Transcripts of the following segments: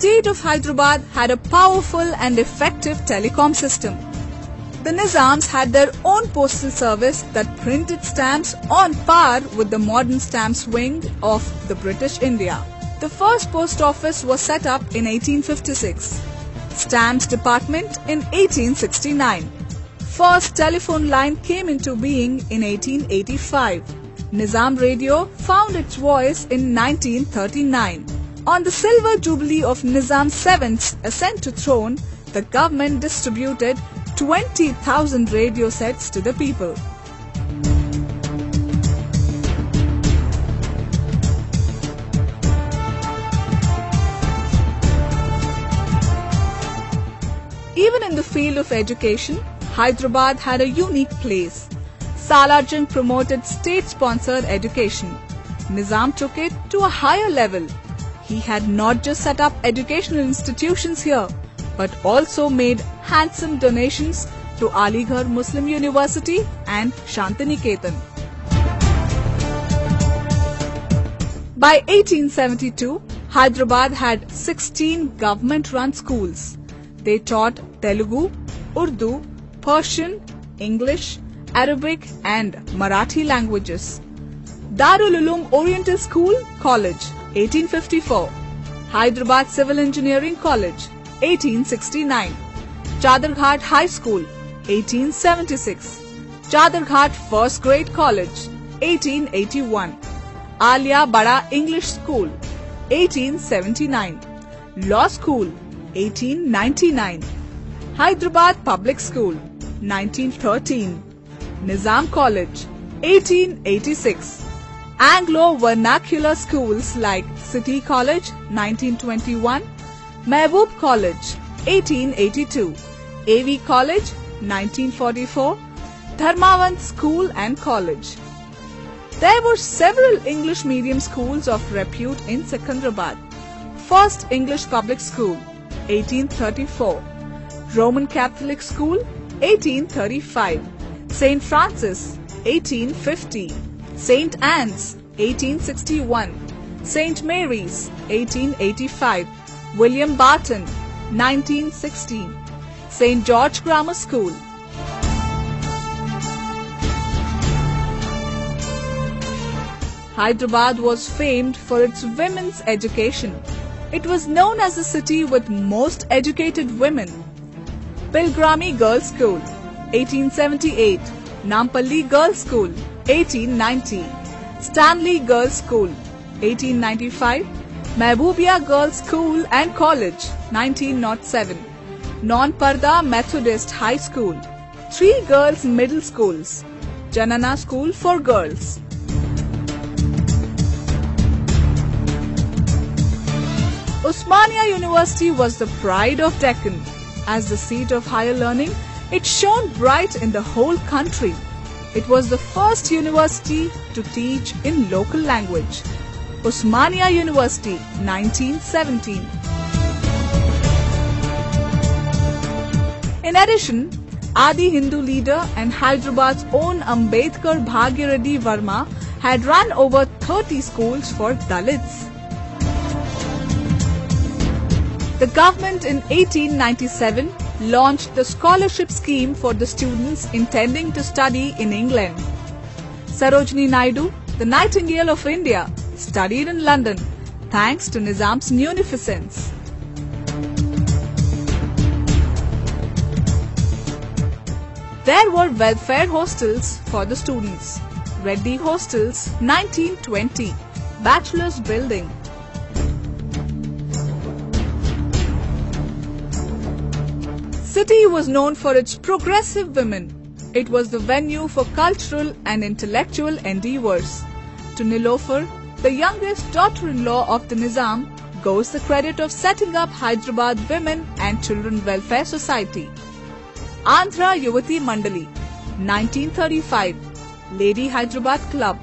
state of Hyderabad had a powerful and effective telecom system. The Nizams had their own postal service that printed stamps on par with the modern stamps wing of the British India. The first post office was set up in 1856. Stamps department in 1869. First telephone line came into being in 1885. Nizam radio found its voice in 1939. On the silver jubilee of Nizam's 7th ascent to throne, the government distributed 20,000 radio sets to the people. Even in the field of education, Hyderabad had a unique place. Salarjung promoted state-sponsored education. Nizam took it to a higher level. He had not just set up educational institutions here, but also made handsome donations to Aligarh Muslim University and Shantiniketan. By 1872, Hyderabad had 16 government-run schools. They taught Telugu, Urdu, Persian, English, Arabic and Marathi languages. Darul Uloom Oriental School College, 1854. Hyderabad Civil Engineering College, 1869. Chadarghat High School, 1876. Chadarghat First Grade College, 1881. Alia Bada English School, 1879. Law School, 1899. Hyderabad Public School, 1913. Nizam College, 1886. Anglo-vernacular schools like City College, 1921. Mehboob College, 1882. AV College, 1944. Dharmavant School and College. There were several English medium schools of repute in Secunderabad. First English Public School, 1834. Roman Catholic School, 1835. St. Francis, 1850. St. Anne's, 1861. St. Mary's, 1885. William Barton, 1916. St. George Grammar School. Hyderabad was famed for its women's education. It was known as the city with most educated women. Pilgrami Girls' School, 1878. Nampalli Girls' School, 1890. Stanley Girls' School, 1895. Mehboobia Girls' School and College, 1907. Non-Parda Methodist High School. 3 girls' middle schools. Janana School for Girls. Osmania University was the pride of Deccan. As the seat of higher learning, it shone bright in the whole country. It was the first university to teach in local language. Osmania University, 1917. In addition, Adi Hindu leader and Hyderabad's own Ambedkar Bhagyareddy Verma had run over 30 schools for Dalits. The government in 1897 launched the scholarship scheme for the students intending to study in England. Sarojini Naidu, the Nightingale of India, studied in London thanks to Nizam's munificence. There were welfare hostels for the students. Reddy Hostels, 1920, Bachelor's Building. City was known for its progressive women. It was the venue for cultural and intellectual endeavours. To Nilofer, the youngest daughter-in-law of the Nizam, goes the credit of setting up Hyderabad Women and Children Welfare Society. Andhra Yuvati Mandali, 1935, Lady Hyderabad Club.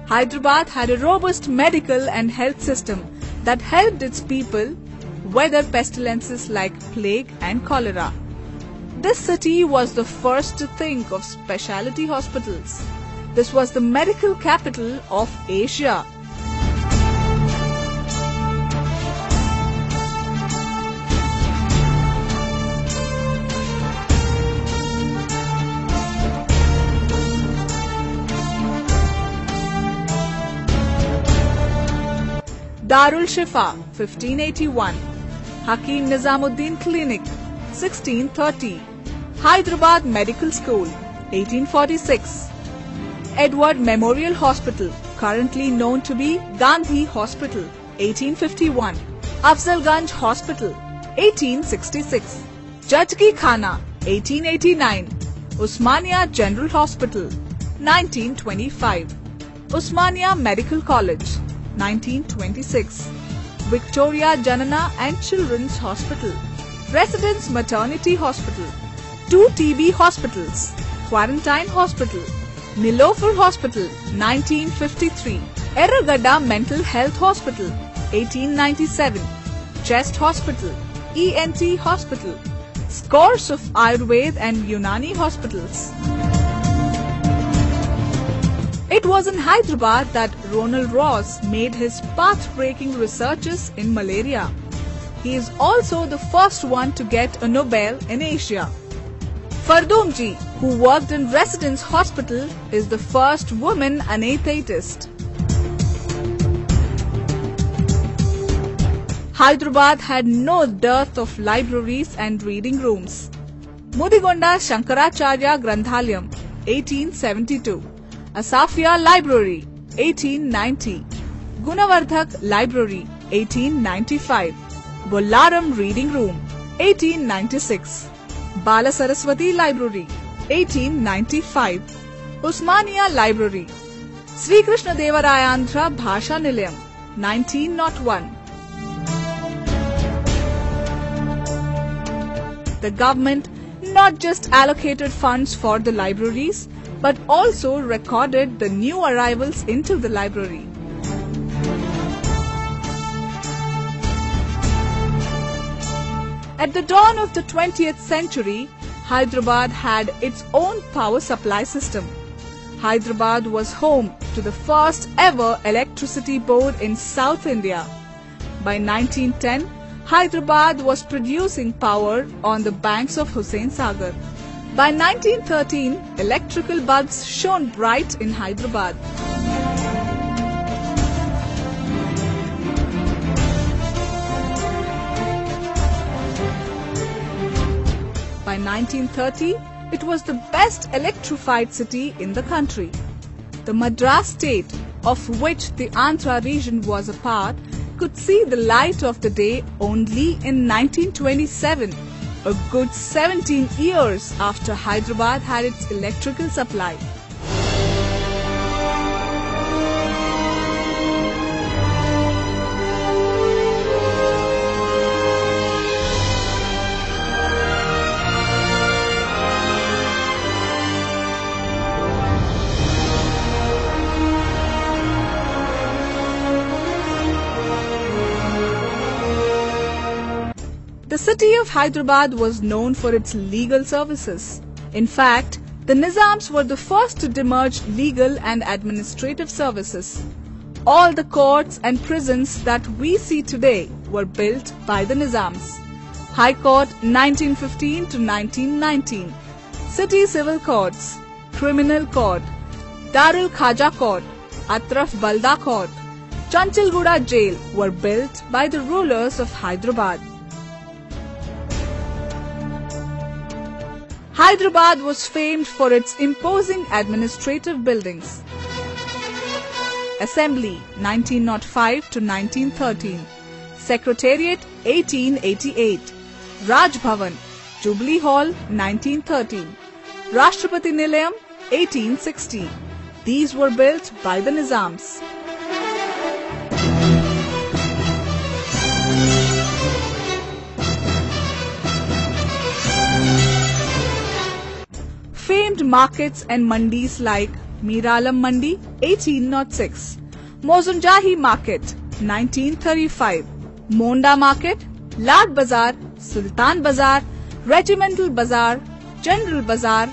Hyderabad had a robust medical and health system that helped its people weather pestilences like plague and cholera. This city was the first to think of specialty hospitals. This was the medical capital of Asia. Darul Shifa 1581, Hakim Nizamuddin Clinic 1630, Hyderabad Medical School 1846, Edward Memorial Hospital, currently known to be Gandhi Hospital 1851, Afzalganj Hospital 1866, Jajki Khana 1889, Usmania General Hospital 1925, Usmania Medical College 1926, Victoria Janana and Children's Hospital, Residence Maternity Hospital, 2 TB hospitals, Quarantine Hospital, Nilofer Hospital 1953, Erragadda Mental Health Hospital 1897, Chest Hospital, ENT Hospital, scores of Ayurveda and Unani hospitals. It was in Hyderabad that Ronald Ross made his path-breaking researches in malaria. He is also the first one to get a Nobel in Asia. Fardoomji, who worked in Residence Hospital, is the first woman anesthetist. Hyderabad had no dearth of libraries and reading rooms. Mudigonda Shankaracharya Granthalayam 1872, Asafia Library 1890, Gunavardhak Library 1895, Bollaram Reading Room 1896, Bala Saraswati Library 1895, Usmania Library, Sri Krishna Devarayandra Bhasha Nilayam 1901. The government not just allocated funds for the libraries but also recorded the new arrivals into the library. At the dawn of the 20th century, Hyderabad had its own power supply system. Hyderabad was home to the first ever electricity board in South India. By 1910, Hyderabad was producing power on the banks of Hussain Sagar. By 1913, electrical bulbs shone bright in Hyderabad. By 1930, it was the best electrified city in the country. The Madras state, of which the Andhra region was a part, could see the light of the day only in 1927, a good 17 years after Hyderabad had its electrical supply. The city of Hyderabad was known for its legal services. In fact, the Nizams were the first to demerge legal and administrative services. All the courts and prisons that we see today were built by the Nizams. High Court 1915 to 1919, City Civil Courts, Criminal Court, Darul Khaja Court, Atraf Balda Court, Chanchalguda Jail were built by the rulers of Hyderabad. Hyderabad was famed for its imposing administrative buildings. Assembly 1905 to 1913, Secretariat 1888, Raj Bhavan, Jubilee Hall 1913, Rashtrapati Nilayam 1860. These were built by the Nizams. Famed markets and mandis like Miralam Mandi 1806, Mozunjahi Market 1935, Monda Market, Lad Bazar, Sultan Bazar, Regimental Bazar, General Bazar,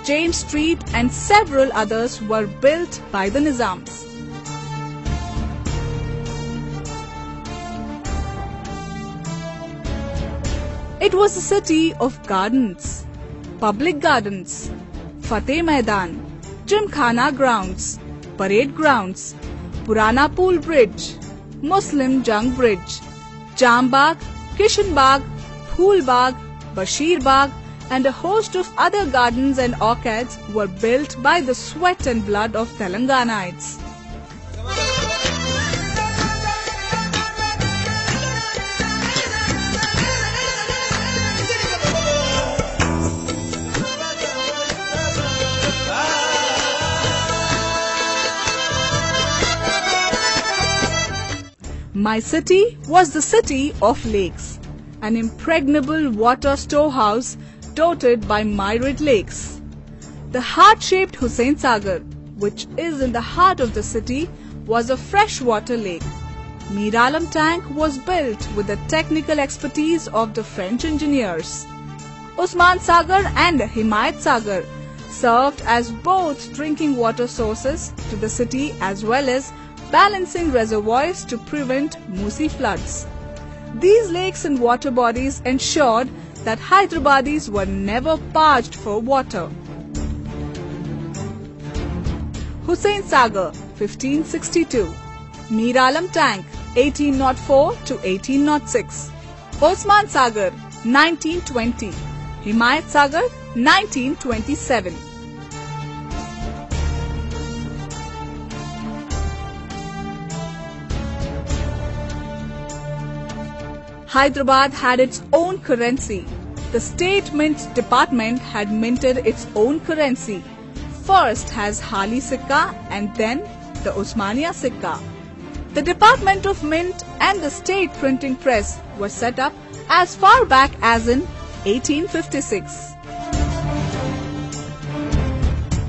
James Street and several others were built by the Nizams. It was a city of gardens, public gardens, Fateh Maidan, Gymkhana Grounds, Parade Grounds, Purana Pool Bridge, Muslim Jung Bridge, Jambagh, Kishanbagh, Phoolbagh, Bashirbagh and a host of other gardens and orchards were built by the sweat and blood of Telanganaites. My city was the city of lakes, an impregnable water storehouse dotted by myriad lakes. The heart-shaped Hussain Sagar, which is in the heart of the city, was a freshwater lake. Mir Alam Tank was built with the technical expertise of the French engineers. Usman Sagar and Himayat Sagar served as both drinking water sources to the city as well as balancing reservoirs to prevent Musi floods. These lakes and water bodies ensured that Hyderabadis were never parched for water. Hussain Sagar, 1562. Mir Alam Tank, 1804 to 1806. Osman Sagar, 1920. Himayat Sagar, 1927. Hyderabad had its own currency. The State Mint Department had minted its own currency, first as Hali Sikka and then the Osmania Sikka. The Department of Mint and the State Printing Press were set up as far back as in 1856.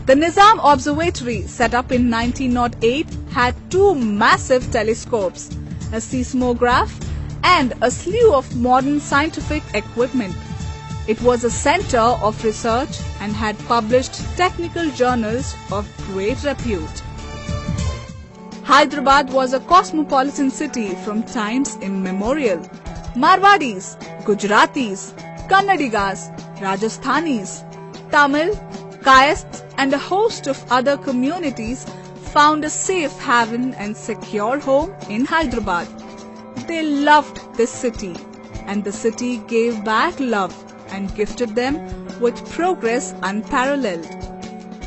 The Nizam Observatory, set up in 1908, had two massive telescopes, a seismograph and a slew of modern scientific equipment. It was a center of research and had published technical journals of great repute. Hyderabad was a cosmopolitan city from times immemorial. Marwadis, Gujaratis, Kannadigas, Rajasthanis, Tamil, Kaysts and a host of other communities found a safe haven and secure home in Hyderabad. They loved this city, and the city gave back love and gifted them with progress unparalleled.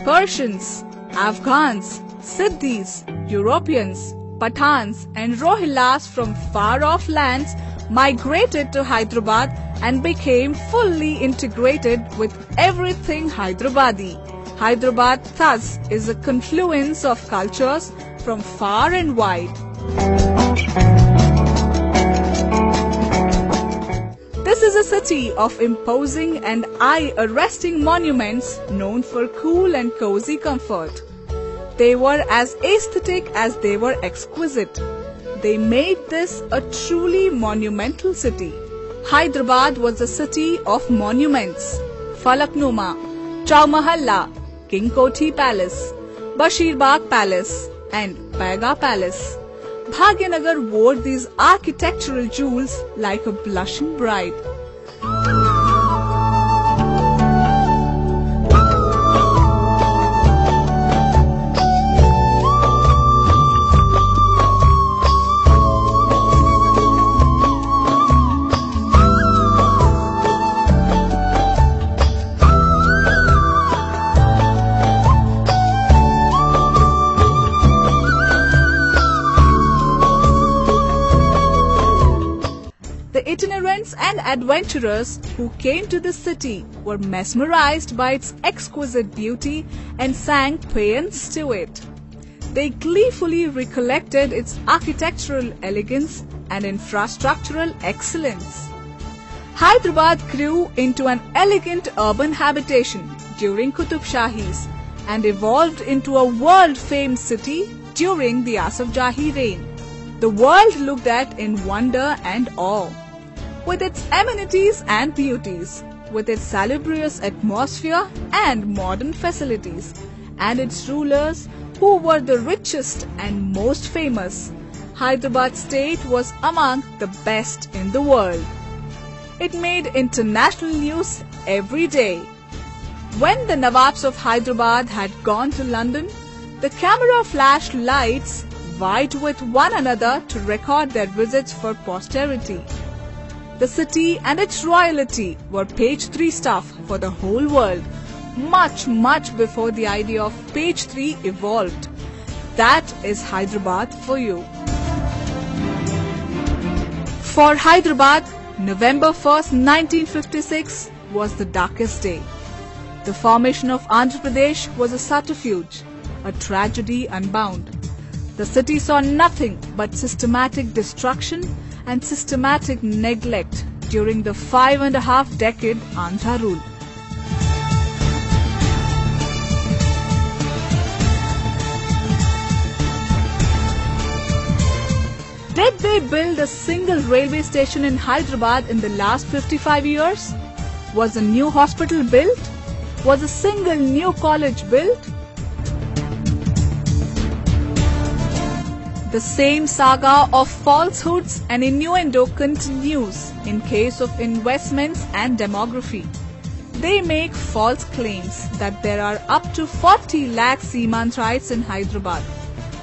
Persians, Afghans, Siddhis, Europeans, Pathans and Rohillas from far-off lands migrated to Hyderabad and became fully integrated with everything Hyderabadi. Hyderabad thus is a confluence of cultures from far and wide. This is a city of imposing and eye-arresting monuments known for cool and cozy comfort. They were as aesthetic as they were exquisite. They made this a truly monumental city. Hyderabad was a city of monuments. Falaknuma, Chowmahalla, King Kothi Palace, Bashirbagh Palace and Paiga Palace. Bhagyanagar wore these architectural jewels like a blushing bride. The itinerants and adventurers who came to the city were mesmerized by its exquisite beauty and sang paeans to it. They gleefully recollected its architectural elegance and infrastructural excellence. Hyderabad grew into an elegant urban habitation during Qutub Shahis and evolved into a world-famed city during the Asaf Jahi reign. The world looked at in wonder and awe. With its amenities and beauties, with its salubrious atmosphere and modern facilities, and its rulers who were the richest and most famous, Hyderabad state was among the best in the world. It made international news every day. When the Nawabs of Hyderabad had gone to London, the camera flashed lights vied with one another to record their visits for posterity. The city and its royalty were page 3 stuff for the whole world, much before the idea of page 3 evolved. That is Hyderabad for you. For Hyderabad, November 1st, 1956 was the darkest day. The formation of Andhra Pradesh was a subterfuge, a tragedy unbound. The city saw nothing but systematic destruction and systematic neglect during the 5.5-decade Andhra rule. Did they build a single railway station in Hyderabad in the last 55 years? Was a new hospital built? Was a single new college built? The same saga of falsehoods and innuendo continues in case of investments and demography. They make false claims that there are up to 40 lakh Seemanthrites in Hyderabad.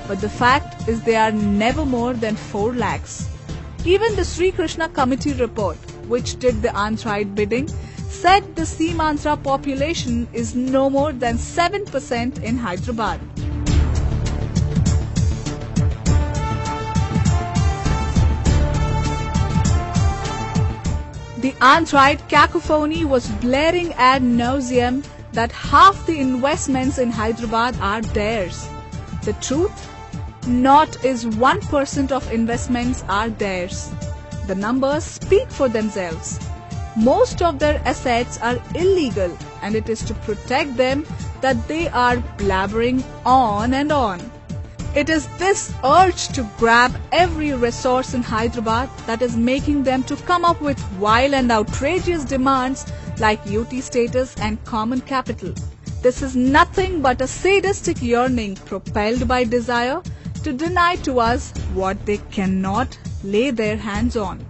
But the fact is there are never more than 4 lakhs. Even the Sri Krishna Committee report, which did the Anthrite bidding, said the Seemanthra population is no more than 7% in Hyderabad. The Anthrite cacophony was blaring ad nauseum that half the investments in Hyderabad are theirs. The truth? Not is 1% of investments are theirs. The numbers speak for themselves. Most of their assets are illegal, and it is to protect them that they are blabbering on and on. It is this urge to grab every resource in Hyderabad that is making them to come up with wild and outrageous demands like UT status and common capital. This is nothing but a sadistic yearning propelled by desire to deny to us what they cannot lay their hands on.